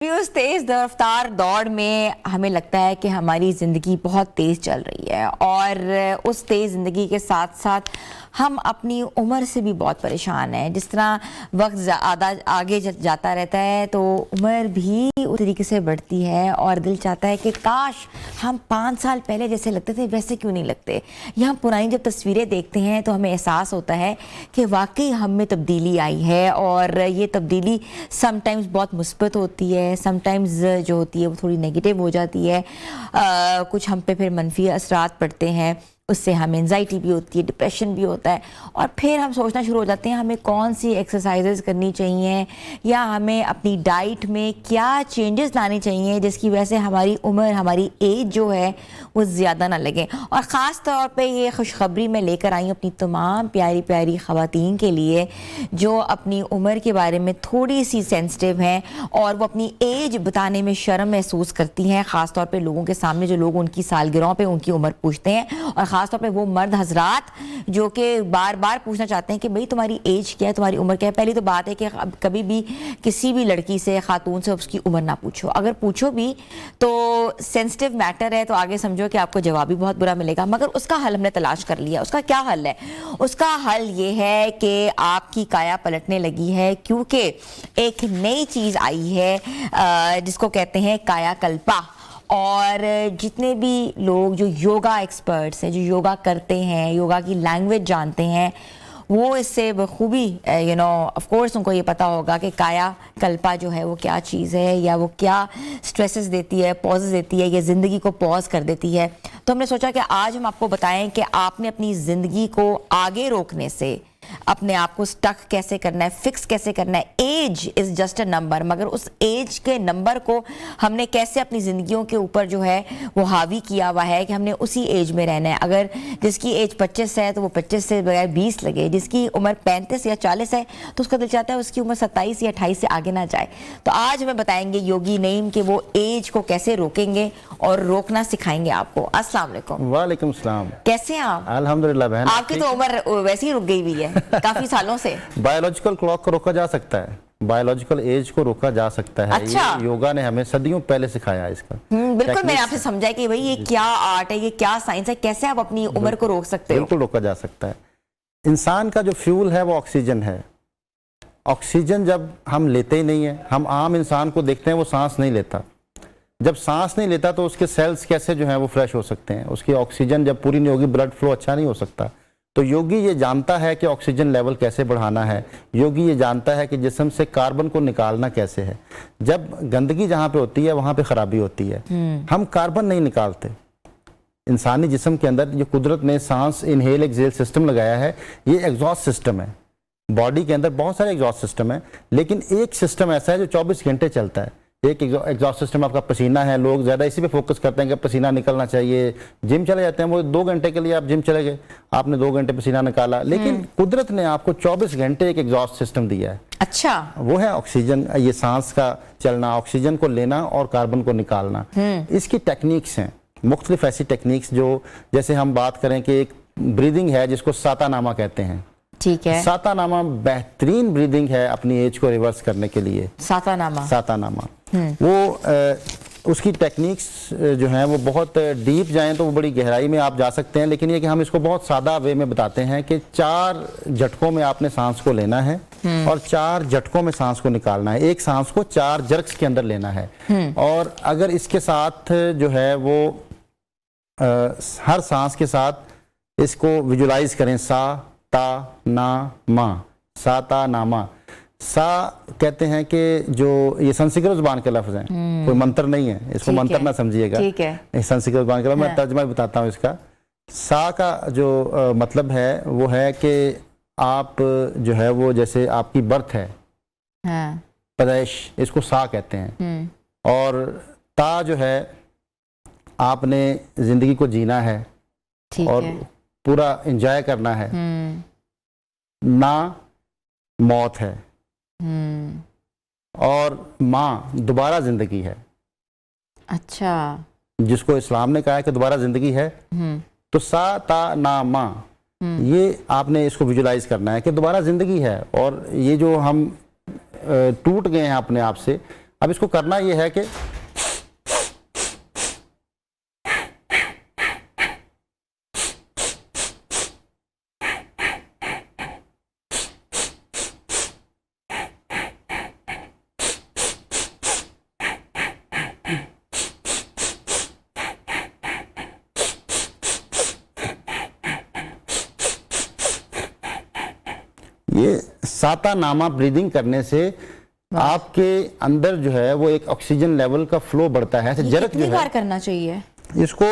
उस तेज रफ्तार दौड़ में हमें लगता है कि हमारी ज़िंदगी बहुत तेज़ चल रही है और उस तेज़ ज़िंदगी के साथ साथ हम अपनी उम्र से भी बहुत परेशान हैं। जिस तरह वक्त ज़्यादा आगे जाता रहता है तो उम्र भी उस तरीके से बढ़ती है और दिल चाहता है कि काश हम 5 साल पहले जैसे लगते थे वैसे क्यों नहीं लगते। या हम पुरानी जब तस्वीरें देखते हैं तो हमें एहसास होता है कि वाकई हम में तब्दीली आई है और ये तब्दीली समटाइम्स बहुत मुस्बत होती है, समटाइम्स जो होती है वो थोड़ी नेगेटिव हो जाती है। कुछ हम पे फिर मनफी असरात पड़ते हैं, उससे हमें एंजाइटी भी होती है, डिप्रेशन भी होता है और फिर हम सोचना शुरू हो जाते हैं हमें कौन सी एक्सरसाइजेज करनी चाहिए या हमें अपनी डाइट में क्या चेंजेस लाने चाहिए जिसकी वजह से हमारी उम्र, हमारी एज जो है वो ज़्यादा ना लगे। और ख़ास तौर पे ये खुशखबरी मैं लेकर आई हूँ अपनी तमाम प्यारी प्यारी ख़वातीन के लिए जो अपनी उम्र के बारे में थोड़ी सी सेंसिटिव हैं और वो अपनी एज बताने में शर्म महसूस करती हैं, ख़ास तौर पे लोगों के सामने जो लोग उनकी सालगिरहों पे उनकी उम्र पूछते हैं और ख़ासतौर पे वो मर्द हजरात जो कि बार बार पूछना चाहते हैं कि भाई तुम्हारी एज क्या है, तुम्हारी उम्र क्या है। पहली तो बात है कि कभी भी किसी भी लड़की से, खातून से उसकी उम्र ना पूछो। अगर पूछो भी तो सेंसिटिव मैटर है तो आगे समझो कि आपको जवाब भी बहुत बुरा मिलेगा। मगर उसका हल हमने तलाश कर लिया। उसका क्या हल है? उसका हल ये है कि आपकी काया पलटने लगी है क्योंकि एक नई चीज़ आई है जिसको कहते हैं कायाकल्पा। और जितने भी लोग जो योगा एक्सपर्ट्स हैं, जो योगा करते हैं, योगा की लैंग्वेज जानते हैं, वो इससे बखूबी ऑफ कोर्स उनको ये पता होगा कि काया कल्पा जो है वो क्या चीज़ है या वो क्या स्ट्रेसेस देती है, पॉजेस देती है या ज़िंदगी को पॉज कर देती है। तो हमने सोचा कि आज हम आपको बताएं कि आपने अपनी ज़िंदगी को आगे रोकने से अपने आप को स्टक कैसे करना है, फिक्स कैसे करना है। Age is just a number, मगर उस एज के नंबर को हमने कैसे अपनी ज़िंदगियों के ऊपर जो है वो हावी किया हुआ है कि हमने उसी एज में रहना है। अगर जिसकी एज 25 है तो वो 25 से बगैर 20 लगे, जिसकी उम्र 35 या 40 है तो उसका दिल चाहता है उसकी उम्र 27 या 28 से आगे ना जाए। तो आज हमें बताएंगे योगी नईम कि वो एज को कैसे रोकेंगे और रोकना सिखाएंगे आपको। अस्सलाम वालेकुम। वालेकुम सलाम। कैसे हैं आप? अल्हम्दुलिल्लाह बहन। आपकी तो उम्र वैसे ही रुक गई हुई है काफी सालों से। बायोलॉजिकल क्लॉक को रोका जा सकता है, बायोलॉजिकल एज को रोका जा सकता है। अच्छा। ये योगा ने हमें सदियों पहले सिखाया है इसका। बिल्कुल, मैंने आपसे समझा कि भाई ये क्या आर्ट है, ये क्या साइंस है, कैसे आप अपनी उम्र को रोक सकते हो। बिल्कुल रोका जा सकता है। इंसान का जो फ्यूल है वो ऑक्सीजन है। ऑक्सीजन जब हम लेते ही नहीं है, हम आम इंसान को देखते हैं वो सांस नहीं लेता। जब सांस नहीं लेता तो उसके सेल्स कैसे जो है वो फ्रेश हो सकते हैं? उसकी ऑक्सीजन जब पूरी नहीं होगी, ब्लड फ्लो अच्छा नहीं हो सकता। तो योगी ये जानता है कि ऑक्सीजन लेवल कैसे बढ़ाना है। योगी ये जानता है कि जिस्म से कार्बन को निकालना कैसे है। जब गंदगी जहाँ पे होती है वहाँ पे खराबी होती है। हम कार्बन नहीं निकालते। इंसानी जिस्म के अंदर जो कुदरत ने सांस इनहेल एक्सहेल सिस्टम लगाया है, ये एग्जॉस्ट सिस्टम है। बॉडी के अंदर बहुत सारे एग्जॉस्ट सिस्टम है, लेकिन एक सिस्टम ऐसा है जो 24 घंटे चलता है। एक एग्जॉस्ट सिस्टम आपका पसीना है। लोग ज़्यादा इसी पे फोकस करते हैं कि पसीना निकलना चाहिए, जिम चले जाते हैं। वो 2 घंटे के लिए आप जिम चले गए, आपने 2 घंटे पसीना निकाला, लेकिन कुदरत ने आपको 24 घंटे एक एग्जॉस्ट सिस्टम दिया है। अच्छा। वो है ऑक्सीजन, ये सांस का चलना, ऑक्सीजन को लेना और कार्बन को निकालना। इसकी टेक्निक्स हैं मुख्तलिफ, ऐसी टेक्निक्स जो, जैसे हम बात करें कि एक ब्रीदिंग है जिसको सातानामा कहते हैं। ठीक है। सातानामा बेहतरीन ब्रीदिंग है अपनी एज को रिवर्स करने के लिए। सातानामा वो उसकी टेक्निक्स जो हैं वो बहुत डीप जाएं तो वो बड़ी गहराई में आप जा सकते हैं, लेकिन ये कि हम इसको बहुत सादा वे में बताते हैं कि 4 झटकों में आपने सांस को लेना है और 4 झटकों में सांस को निकालना है। एक सांस को 4 जर्क्स के अंदर लेना है। और अगर इसके साथ जो है वो हर सांस के साथ इसको विजुलाइज करें, सा ता ना मा, सा ता ना मा। सा कहते हैं कि जो ये संस्कृत ज़ुबान के लफ्ज़ हैं, कोई मंत्र नहीं है, इसको मंत्र ना समझिएगा। ठीक है। संस्कृत ज़ुबान के लफ्ज़ मैं तर्जुमा बताता हूँ इसका। सा का जो मतलब है वो है कि आप जो है वो जैसे आपकी बर्थ है, पैदाइश, इसको सा कहते हैं। और ता जो है आपने ज़िंदगी को जीना है और पूरा एंजॉय करना है। ना मौत है और माँ दोबारा जिंदगी है। अच्छा। जिसको इस्लाम ने कहा है कि दोबारा जिंदगी है, तो सा ता ना माँ, ये आपने इसको विजुलाइज करना है कि दोबारा जिंदगी है। और ये जो हम टूट गए हैं अपने आप से, अब इसको करना ये है कि ये सातानामा ब्रीदिंग करने से आपके अंदर जो है वो एक ऑक्सीजन लेवल का फ्लो बढ़ता है। ये जरक कितनी जो है बार करना चाहिए? इसको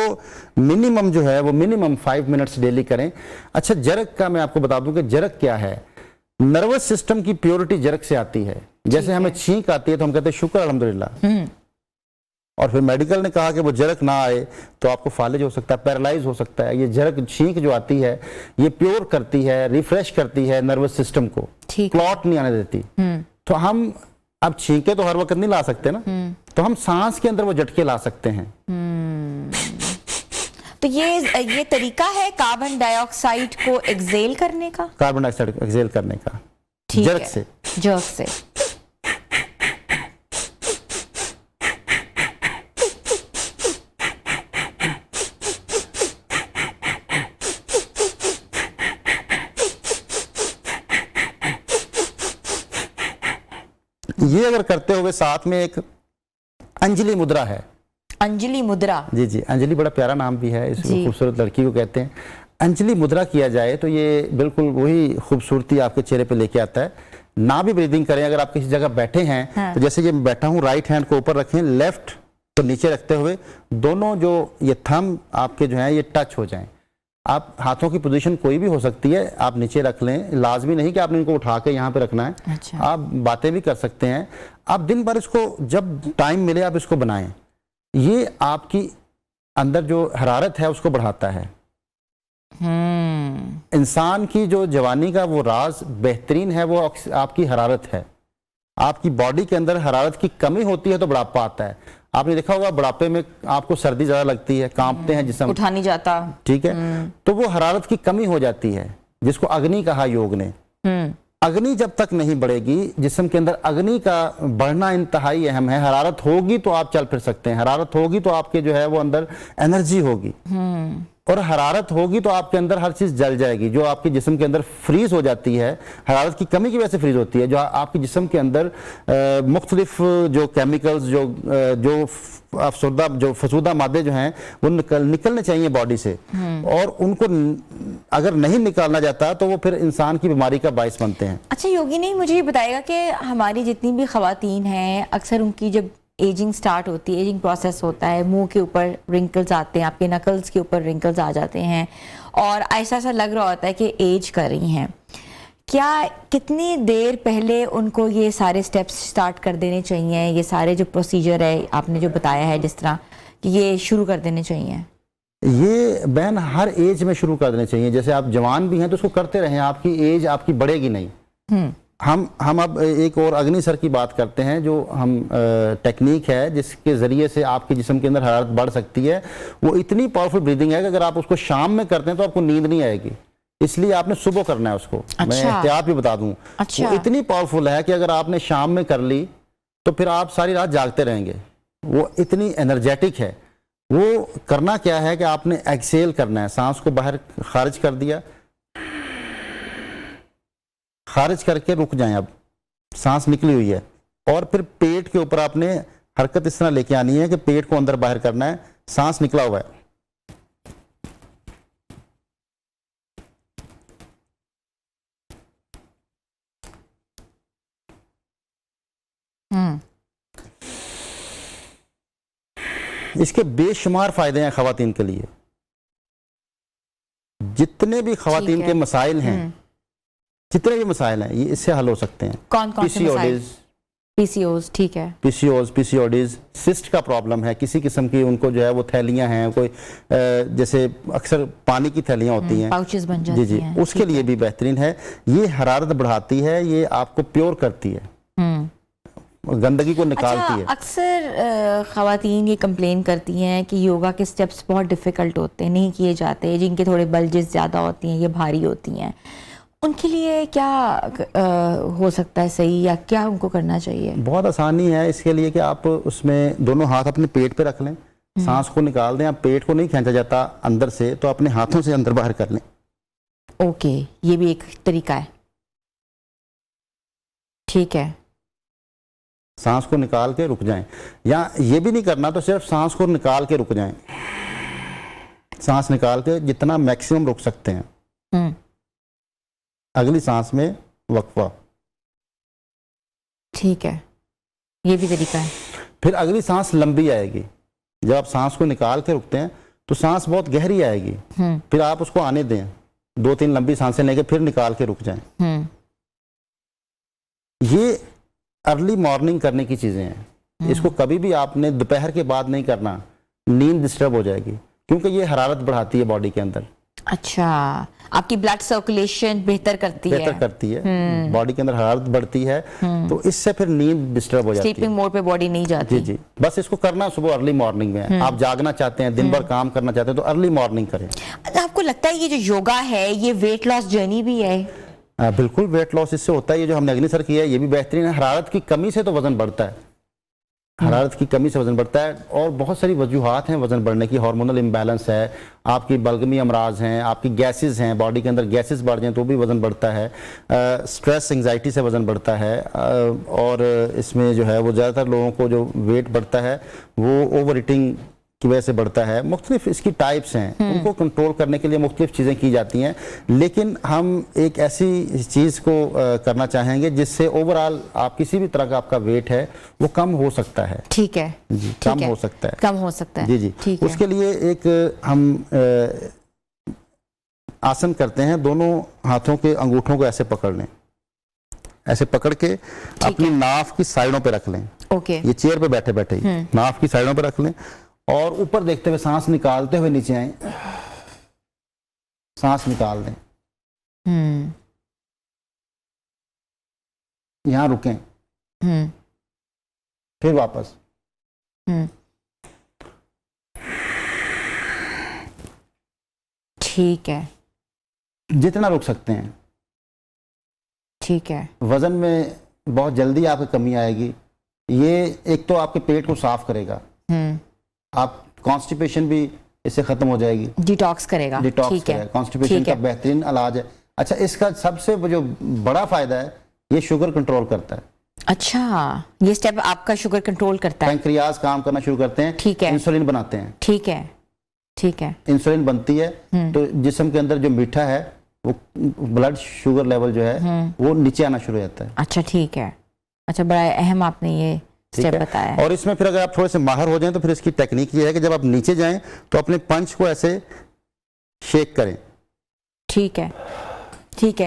मिनिमम जो है वो मिनिमम 5 मिनट्स डेली करें। अच्छा, जरक का मैं आपको बता दूं कि जरक क्या है। नर्वस सिस्टम की प्योरिटी जरक से आती है। जैसे हमें छींक आती है तो हम कहते हैं शुक्र अल्हम्दुलिल्लाह, और फिर मेडिकल ने कहा कि वो जरक ना आए तो आपको फालिज हो सकता है, पैरालाइज हो सकता है। ये जरक छींक जो आती है ये प्योर करती है, रिफ्रेश करती है नर्वस सिस्टम को, क्लॉट नहीं आने देती। तो हम अब छींके तो हर वक्त नहीं ला सकते ना, तो हम सांस के अंदर वो झटके ला सकते हैं। तो ये तरीका है कार्बन डाइऑक्साइड को एक्सेल करने का, कार्बन डाइऑक्साइड एक्सेल करने का जरक से। जर्क से। ये अगर करते हुए साथ में एक अंजलि मुद्रा है। अंजलि मुद्रा? जी जी, अंजलि बड़ा प्यारा नाम भी है, इस खूबसूरत लड़की को कहते हैं। अंजलि मुद्रा किया जाए तो ये बिल्कुल वही खूबसूरती आपके चेहरे पे लेके आता है। ना भी ब्रीदिंग करें, अगर आप किसी जगह बैठे हैं हाँ। तो जैसे कि मैं बैठा हूँ, राइट हैंड को ऊपर रखें, लेफ्ट तो नीचे रखते हुए दोनों जो ये थंब आपके जो है ये टच हो जाएं। आप हाथों की पोजीशन कोई भी हो सकती है, आप नीचे रख लें, लाजमी नहीं कि आपने इनको उठा के यहाँ पे रखना है। अच्छा। आप बातें भी कर सकते हैं। आप दिन भर इसको जब टाइम मिले आप इसको बनाएं। ये आपकी अंदर जो हरारत है उसको बढ़ाता है। इंसान की जो जवानी का वो राज बेहतरीन है वो आपकी हरारत है। आपकी बॉडी के अंदर हरारत की कमी होती है तो बुढ़ापा आता है। आपने देखा होगा बुढ़ापे में आपको सर्दी ज्यादा लगती है, कांपते हैं जिस्म, उठा नहीं जाता, ठीक है, तो वो हरारत की कमी हो जाती है, जिसको अग्नि कहा योग ने। अग्नि जब तक नहीं बढ़ेगी जिस्म के अंदर, अग्नि का बढ़ना इंतहाई अहम है। हरारत होगी तो आप चल फिर सकते हैं, हरारत होगी तो आपके जो है वो अंदर एनर्जी होगी, और हरारत होगी तो आपके अंदर हर चीज जल जाएगी। जो आपके जिस्म के अंदर फ्रीज हो जाती है, हरारत की कमी की वजह से फ्रीज होती है, जो आपके जिस्म के अंदर मुख्तलिफ जो केमिकल्स जो अफसरदा जो फसूदा मादे जो हैं वो निकलने चाहिए बॉडी से, और उनको अगर नहीं निकालना जाता तो वो फिर इंसान की बीमारी का बायस बनते हैं। अच्छा योगी, नहीं मुझे ये बताएगा कि हमारी जितनी भी खवातीन हैं, अक्सर उनकी जब एजिंग स्टार्ट होती है, एजिंग प्रोसेस होता है, मुंह के ऊपर रिंकल्स आते हैं, आपके नकल्स के ऊपर रिंकल्स आ जाते हैं, और ऐसा ऐसा लग रहा होता है कि एज कर रही हैं। क्या कितनी देर पहले उनको ये सारे स्टेप्स स्टार्ट कर देने चाहिए? ये सारे जो प्रोसीजर है आपने जो बताया है जिस तरह कि ये शुरू कर देने चाहिए? ये बहन हर एज में शुरू कर देने चाहिए। जैसे आप जवान भी हैं तो उसको करते रहें, आपकी एज आपकी बढ़ेगी नहीं। हम अब एक और अग्नि सर की बात करते हैं, जो हम टेक्निक है जिसके ज़रिए से आपके जिस्म के अंदर हरारत बढ़ सकती है। वो इतनी पावरफुल ब्रीदिंग है कि अगर आप उसको शाम में करते हैं तो आपको नींद नहीं आएगी, इसलिए आपने सुबह करना है उसको। अच्छा। मैं एहतियात भी बता दूं। अच्छा। वो इतनी पावरफुल है कि अगर आपने शाम में कर ली तो फिर आप सारी रात जागते रहेंगे। वो इतनी एनर्जेटिक है। वो करना क्या है कि आपने एक्सेल करना है, सांस को बाहर खारिज कर दिया, खारिज करके रुक जाएं। अब सांस निकली हुई है, और फिर पेट के ऊपर आपने हरकत इस तरह लेके आनी है कि पेट को अंदर बाहर करना है, सांस निकला हुआ है। इसके बेशुमार फायदे हैं खवातीन के लिए। जितने भी खवातीन के मसाइल हैं, जितने भी मसाइल हैं, ये इससे हल हो सकते हैं। कौन कौन से मसाइल? पीसीओज, ठीक है। पीसीओडीज, सिस्ट का प्रॉब्लम है, किसी किस्म की उनको जो है वो थैलियां हैं, कोई जैसे अक्सर पानी की थैलियां होती हैं, पाउचेस बन जाती जी हैं, उसके लिए भी बेहतरीन है। ये हरारत बढ़ाती है, ये आपको प्योर करती है, गंदगी को निकालती है। अक्सर खवातीन ये कंप्लेन करती हैं कि योगा के स्टेप्स बहुत डिफ़िकल्ट होते हैं, नहीं किए जाते, जिनके थोड़े बल्जेस ज़्यादा होती हैं, ये भारी होती हैं, उनके लिए क्या हो सकता है सही, या क्या उनको करना चाहिए? बहुत आसानी है इसके लिए कि आप उसमें दोनों हाथ अपने पेट पे रख लें, सांस को निकाल दें। आप पेट को नहीं खींचा जाता अंदर से, तो अपने हाथों से अंदर बाहर कर लें। ओके, ये भी एक तरीका है। ठीक है। सांस को निकाल के रुक जाएं, या ये भी नहीं करना तो सिर्फ सांस को निकाल के रुक जाएं। सांस निकाल के जितना मैक्सिमम रुक सकते हैं, अगली सांस में वक्फा। ठीक है, ये भी तरीका है। फिर अगली सांस लंबी आएगी। जब आप सांस को निकाल के रुकते हैं तो सांस बहुत गहरी आएगी, फिर आप उसको आने दें, 2-3 लंबी सांसें लेके फिर निकाल के रुक जाएं। ये अर्ली मॉर्निंग करने की चीजें हैं। इसको कभी भी आपने दोपहर के बाद नहीं करना, नींद डिस्टर्ब हो जाएगी, क्योंकि ये हरारत बढ़ाती है बॉडी के अंदर। अच्छा, आपकी ब्लड सर्कुलेशन बेहतर करती है, बॉडी के अंदर हरारत बढ़ती है, तो इससे फिर नींद डिस्टर्ब हो जाती है। स्लीपिंग मोड पे बॉडी नहीं जाती। जी, बस इसको करना सुबह अर्ली मॉर्निंग में। आप जागना चाहते हैं, दिन भर काम करना चाहते हैं, तो अर्ली मॉर्निंग करें। आपको लगता है ये जो योगा है ये वेट लॉस जर्नी भी है? बिल्कुल, वेट लॉस इससे होता है। ये जो हमने अग्निसर किया है ये भी बेहतरीन है। हरारत की कमी से तो वजन बढ़ता है, हरारत की कमी से वजन बढ़ता है। और बहुत सारी वजूहात हैं वजन बढ़ने की। हार्मोनल इम्बैलेंस है, आपकी बलगमी अमराज हैं, आपकी गैसेस हैं, बॉडी के अंदर गैसेस बढ़ जाएं तो भी वजन बढ़ता है। स्ट्रेस एंजाइटी से वजन बढ़ता है। और इसमें जो है वो ज़्यादातर लोगों को जो वेट बढ़ता है वो ओवर ईटिंग की वजह से बढ़ता है। मुख्तलिफ इसकी टाइप्स हैं, उनको कंट्रोल करने के लिए मुख्तलिफ चीज़ें की जाती हैं, लेकिन हम एक ऐसी चीज़ को करना चाहेंगे जिससे ओवरऑल आप किसी भी तरह का आपका वेट है वो कम हो सकता है। ठीक है जी, कम हो सकता है, कम हो सकता है। जी, ठीक है। उसके लिए एक हम आसन करते हैं। दोनों हाथों के अंगूठों को ऐसे पकड़ लें, ऐसे पकड़ के अपनी नाफ की साइडों पे रख लें। ओके, ये चेयर पे बैठे बैठे ही नाफ की साइडों पे रख लें, और ऊपर देखते हुए सांस निकालते हुए नीचे आए, सांस निकाल दें, यहां रुकें, फिर वापस, ठीक है, जितना रुक सकते हैं। ठीक है। वजन में बहुत जल्दी आपकी कमी आएगी। ये एक तो आपके पेट को साफ करेगा, आप कॉन्स्टिपेशन भी इससे खत्म हो जाएगी, डिटॉक्स करेगा। डिटॉक्स करेगा, कॉन्स्टिपेशन का बेहतरीन इलाज है। अच्छा, इसका सबसे जो बड़ा फायदा है ये शुगर कंट्रोल करता है। अच्छा, ये स्टेप आपका शुगर कंट्रोल करता है। पैंक्रियाज काम करना शुरू करते हैं, ठीक है, इंसुलिन बनाते हैं। ठीक है, ठीक है। इंसुलिन बनती है तो जिस्म के अंदर जो मीठा है वो ब्लड शुगर लेवल जो है वो नीचे आना शुरू हो जाता है। अच्छा, ठीक है। अच्छा, बड़ा अहम आपने ये स्टेप बताया है। और इसमें फिर अगर आप थोड़े से माहिर हो जाएं तो फिर इसकी टेक्निक ये है कि जब आप नीचे जाएं तो अपने पंच को ऐसे शेक करें। ठीक है, ठीक है।